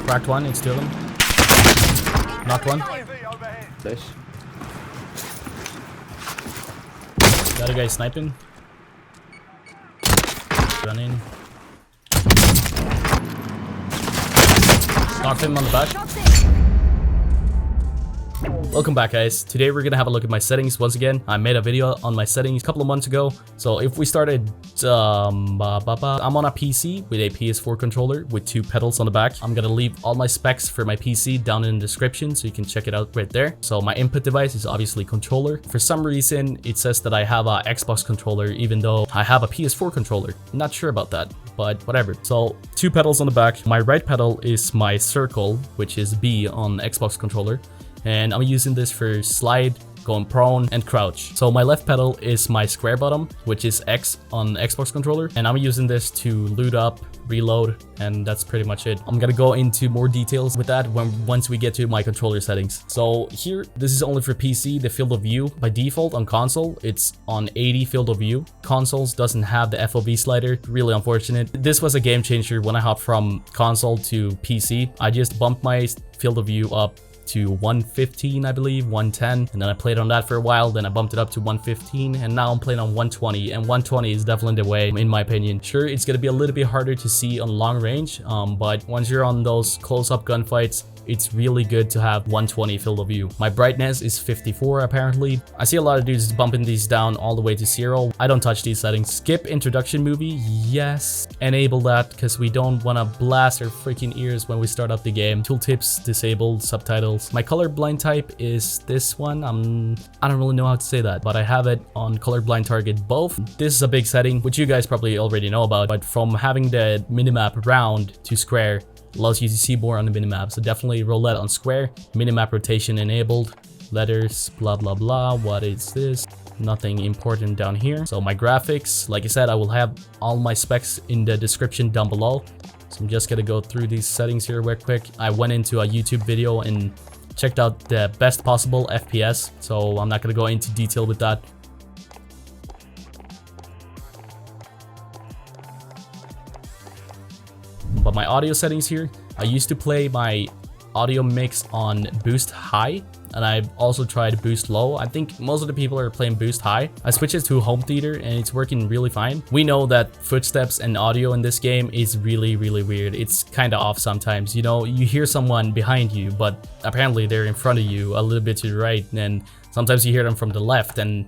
Cracked one, it's two of them. Knocked one. Flash. The other guy sniping. Running. Knocked him on the back. Welcome back, guys. Today we're gonna have a look at my settings once again. I made a video on my settings a couple of months ago. So if we started, I'm on a PC with a PS4 controller with 2 pedals on the back. I'm gonna leave all my specs for my PC down in the description so you can check it out right there. So my input device is obviously controller. For some reason, it says that I have a Xbox controller even though I have a PS4 controller. Not sure about that, but whatever. So 2 pedals on the back. My right pedal is my circle, which is B on Xbox controller. And I'm using this for slide, going prone, and crouch. So my left pedal is my square bottom, which is X on Xbox controller, and I'm using this to loot up, reload, and that's pretty much it. I'm gonna go into more details with that once we get to my controller settings. So here, this is only for PC, the field of view. By default on console, it's on 80 field of view. Consoles doesn't have the FOV slider, really unfortunate. This was a game changer when I hopped from console to PC. I just bumped my field of view up to 115, I believe, 110, and then I played on that for a while, then I bumped it up to 115, and now I'm playing on 120, and 120 is definitely the way, in my opinion. Sure, it's gonna be a little bit harder to see on long range, but once you're on those close-up gunfights, it's really good to have 120 field of view. My brightness is 54 apparently. I see a lot of dudes bumping these down all the way to 0. I don't touch these settings. Skip introduction movie, yes. Enable that because we don't want to blast our freaking ears when we start up the game. Tooltips disabled, subtitles. My colorblind type is this one. I don't really know how to say that, but I have it on colorblind target both. This is a big setting, which you guys probably already know about, but from having the minimap round to square, allows you to see more on the minimap, so definitely roll that on square. Minimap rotation enabled. Letters, blah blah blah. What is this? Nothing important down here. So my graphics, like I said, I will have all my specs in the description down below. So I'm just gonna go through these settings here real quick. I went into a YouTube video and checked out the best possible FPS, so I'm not gonna go into detail with that. But my audio settings here, I used to play my audio mix on boost high, and I've also tried boost low. I think most of the people are playing boost high. I switched it to home theater and it's working really fine. We know that footsteps and audio in this game is really weird. It's kind of off sometimes. You know, you hear someone behind you, but apparently they're in front of you a little bit to the right, and sometimes you hear them from the left and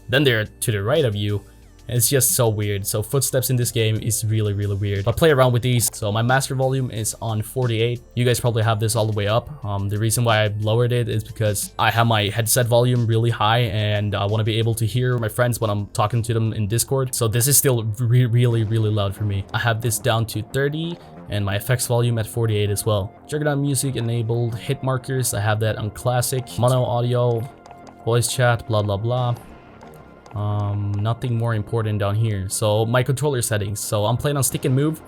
then they're to the right of you. It's just so weird. So footsteps in this game is really weird. But play around with these. So my master volume is on 48. You guys probably have this all the way up. The reason why I lowered it is because I have my headset volume really high and I want to be able to hear my friends when I'm talking to them in Discord. So this is still really loud for me. I have this down to 30 and my effects volume at 48 as well. Juggernaut music enabled. Hit markers, I have that on classic. Mono audio, voice chat, blah blah. Nothing more important down here. So my controller settings. So I'm playing on stick and move,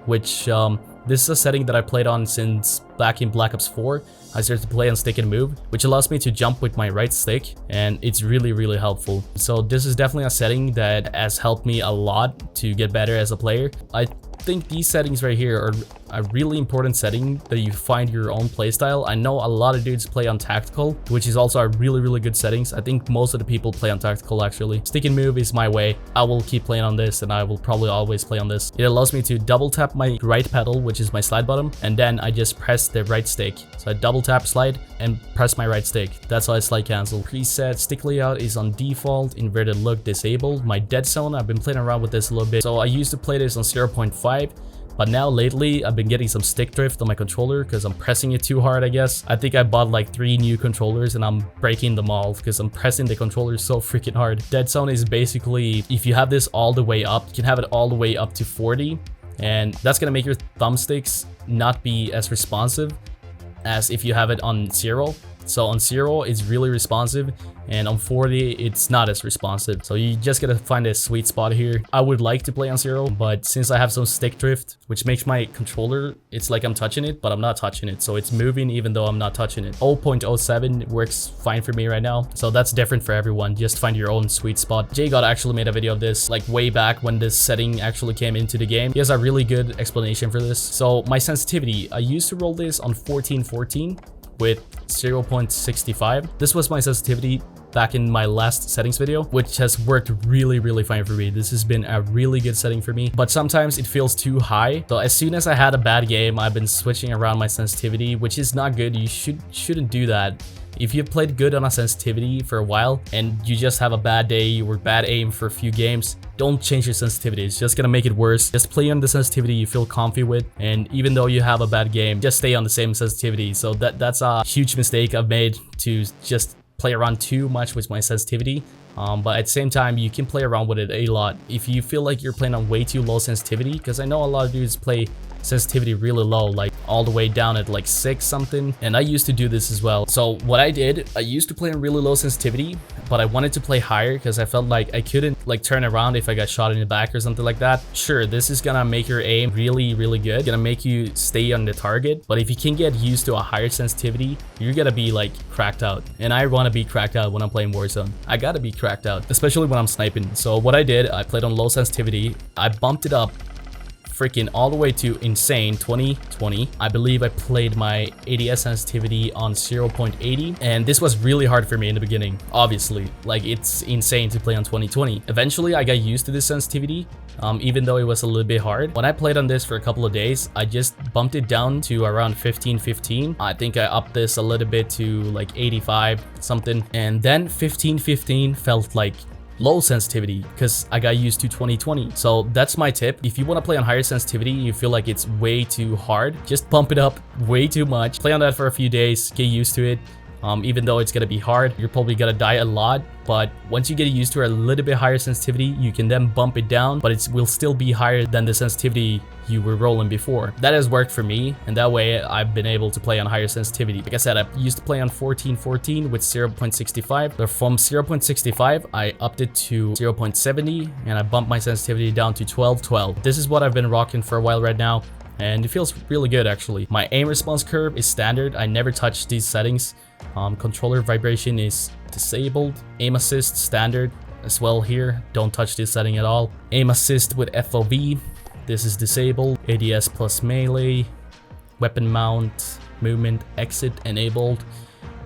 which this is a setting that I played on since back in Black Ops 4. I started to play on stick and move, which allows me to jump with my right stick, and it's really helpful. So this is definitely a setting that has helped me a lot to get better as a player. I think these settings right here are a really important setting that you find your own playstyle. I know a lot of dudes play on tactical, which is also a really good settings. I think most of the people play on tactical actually. Stick and move is my way. I will keep playing on this and I will probably always play on this. It allows me to double tap my right pedal, which is my slide button, and then I just press the right stick. So I double tap slide and press my right stick. That's how I slide cancel. Preset stick layout is on default. Inverted look disabled. My dead zone, I've been playing around with this a little bit. So I used to play this on 0.5. But now lately, I've been getting some stick drift on my controller because I'm pressing it too hard, I guess. I think I bought like 3 new controllers and I'm breaking them all because I'm pressing the controller so freaking hard. Dead zone is basically, if you have this all the way up, you can have it all the way up to 40. And that's going to make your thumbsticks not be as responsive as if you have it on 0. So on 0 it's really responsive, and on 40 it's not as responsive. So you just gotta find a sweet spot here. I would like to play on 0, but since I have some stick drift, which makes my controller, it's like I'm touching it, but I'm not touching it. So it's moving even though I'm not touching it. 0.07 works fine for me right now. So that's different for everyone. Just find your own sweet spot. JGod actually made a video of this like way back when this setting actually came into the game. He has a really good explanation for this. So my sensitivity, I used to roll this on 1414 with 0.65. This was my sensitivity back in my last settings video, which has worked really fine for me. This has been a really good setting for me, but sometimes it feels too high. So as soon as I had a bad game, I've been switching around my sensitivity, which is not good. You shouldn't do that. If you've played good on a sensitivity for a while and you just have a bad day or bad aim for a few games, don't change your sensitivity. It's just gonna make it worse. Just play on the sensitivity you feel comfy with, and even though you have a bad game, just stay on the same sensitivity. So that's a huge mistake I've made, to just play around too much with my sensitivity. But at the same time, you can play around with it a lot. If you feel like you're playing on way too low sensitivity, because I know a lot of dudes play sensitivity really low, like all the way down at like 6 something, and I used to do this as well. So what I did, I used to play on really low sensitivity, but I wanted to play higher because I felt like I couldn't like turn around if I got shot in the back or something like that. Sure, this is gonna make your aim really good, gonna make you stay on the target, but if you can get used to a higher sensitivity, you're gonna be like cracked out. And I want to be cracked out when I'm playing Warzone. I gotta be cracked out, especially when I'm sniping. So what I did, I played on low sensitivity, I bumped it up freaking all the way to insane 2020. I believe I played my ADS sensitivity on 0.80, and this was really hard for me in the beginning. Obviously, like it's insane to play on 2020. Eventually I got used to this sensitivity, even though it was a little bit hard. When I played on this for a couple of days, I just bumped it down to around 1515. I think I upped this a little bit to like 85 something, and then 1515 felt like low sensitivity because I got used to 2020. So that's my tip. If you want to play on higher sensitivity, you feel like it's way too hard, just bump it up way too much. Play on that for a few days, get used to it. Even though it's gonna be hard, you're probably gonna die a lot, but once you get used to a little bit higher sensitivity, you can then bump it down, but it will still be higher than the sensitivity you were rolling before. That has worked for me, and that way I've been able to play on higher sensitivity. Like I said, I used to play on 1414 with 0.65, but from 0.65 I upped it to 0.70, and I bumped my sensitivity down to 1212. This is what I've been rocking for a while right now, and it feels really good actually. My aim response curve is standard. I never touch these settings. Controller vibration is disabled. Aim assist standard as well here. Don't touch this setting at all. Aim assist with FOV, this is disabled. ADS plus melee. Weapon mount, movement, exit enabled.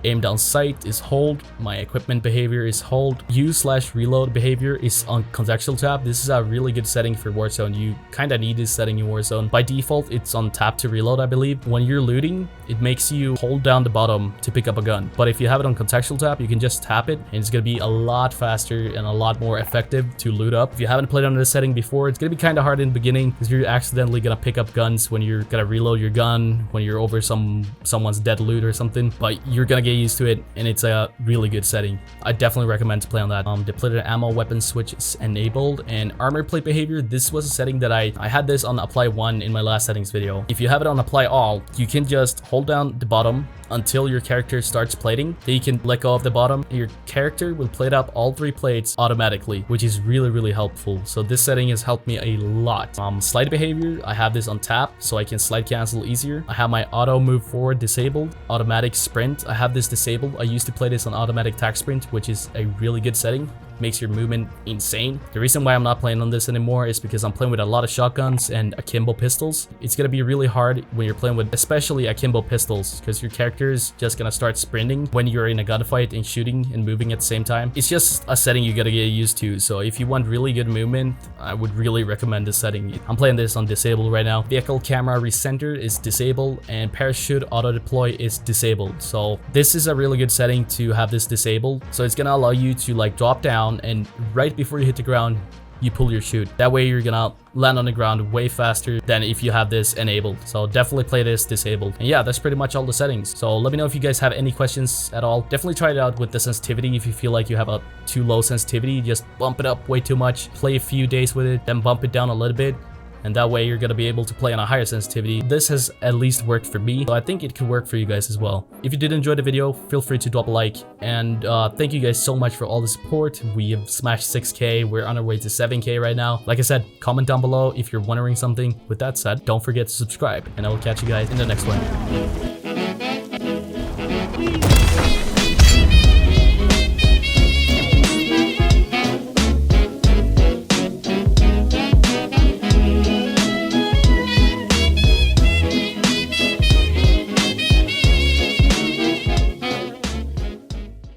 Aim down sight is hold. My equipment behavior is hold. Use/reload behavior is on contextual tab. This is a really good setting for Warzone. You kind of need this setting in Warzone. By default, it's on tap to reload, I believe. When you're looting, it makes you hold down the bottom to pick up a gun. But if you have it on contextual tab, you can just tap it, and it's gonna be a lot faster and a lot more effective to loot up. If you haven't played on this setting before, it's gonna be kind of hard in the beginning because you're accidentally gonna pick up guns when you're gonna reload your gun, when you're over someone's dead loot or something. But you're gonna get used to it, and it's a really good setting. I definitely recommend to play on that. Depleted ammo weapon switch is enabled, and armor plate behavior, this was a setting that I had this on apply 1 in my last settings video. If you have it on apply all, you can just hold down the bottom until your character starts plating. Then you can let go of the bottom. Your character will plate up all 3 plates automatically, which is really helpful. So this setting has helped me a lot. Slide behavior, I have this on tap so I can slide cancel easier. I have my auto move forward disabled. Automatic sprint, I have this disabled. I used to play this on automatic tac sprint, which is a really good setting. Makes your movement insane. The reason why I'm not playing on this anymore is because I'm playing with a lot of shotguns and akimbo pistols. It's gonna be really hard when you're playing with especially akimbo pistols, because your character is just gonna start sprinting when you're in a gunfight and shooting and moving at the same time. It's just a setting you gotta get used to. So if you want really good movement, I would really recommend this setting. I'm playing this on disabled right now. Vehicle camera recenter is disabled, and parachute auto deploy is disabled. So this is a really good setting to have this disabled. So it's gonna allow you to like drop down, and right before you hit the ground, you pull your chute. That way you're gonna land on the ground way faster than if you have this enabled. So definitely play this disabled. And yeah, that's pretty much all the settings. So let me know if you guys have any questions at all. Definitely try it out with the sensitivity. If you feel like you have a too low sensitivity, just bump it up way too much. Play a few days with it, then bump it down a little bit. and that way you're gonna be able to play on a higher sensitivity. This has at least worked for me, so I think it could work for you guys as well. If you did enjoy the video, feel free to drop a like, and thank you guys so much for all the support. We have smashed 6K, we're on our way to 7K right now. Like I said, comment down below if you're wondering something. With that said, don't forget to subscribe, and I will catch you guys in the next one.